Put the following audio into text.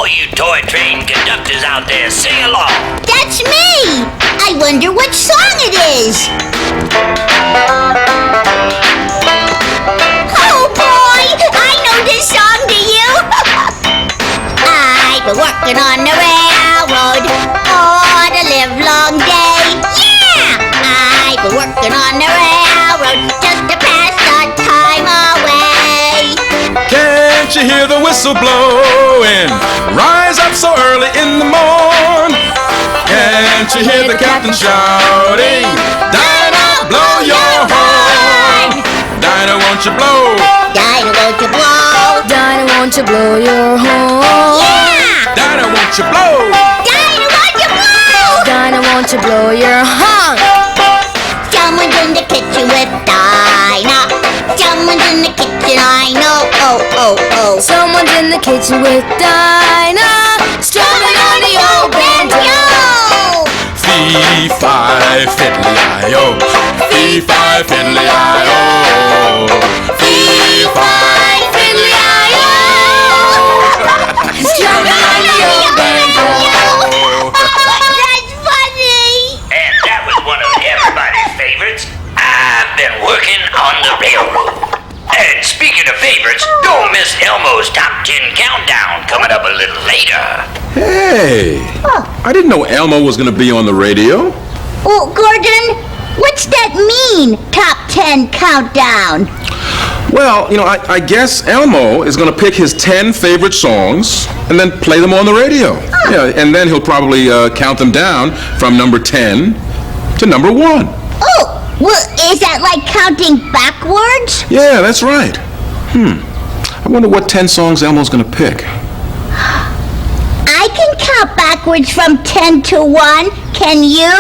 All you toy train conductors out there, sing along. That's me! I wonder what song it is. Oh boy! I know this song, do you? I've been working on the railroad all the livelong day. Yeah! I've been working on the railroad just to pass the time away. Can't you hear the whistle blowing? Rise up so early in the morn. Can't you hear the captain shouting? Dinah, blow your horn. Dinah, won't you blow? Dinah, won't you blow? Dinah, won't you blow your horn? Yeah! Dinah, won't you blow? Dinah, won't you blow? Dinah, won't you blow your horn? Someone's in the kitchen with Dinah. Someone's in the kitchen, I know. Oh, oh, oh. Someone's in the kitchen with Dinah, strumming on the old banjo. Fee, fi, fiddly-I-O. Fee, fi, fiddly-I-O. Fee, fi, Fiddly-I-O, strumming on the old banjo. That's funny. And that was one of everybody's favorites. I've been working on the railroad. And speaking of favorites, don't miss Elmo's Top 10 Countdown coming up a little later. Hey, I didn't know Elmo was going to be on the radio. Oh, Gordon, what's that mean, Top 10 Countdown? Well, I guess Elmo is going to pick his 10 favorite songs and then play them on the radio. Yeah, and then he'll probably count them down from number 10 to number 1. Oh, well, is that like counting backwards? Yeah, that's right. I wonder what 10 songs Elmo's going to pick. I can count backwards from 10 to 1. Can you?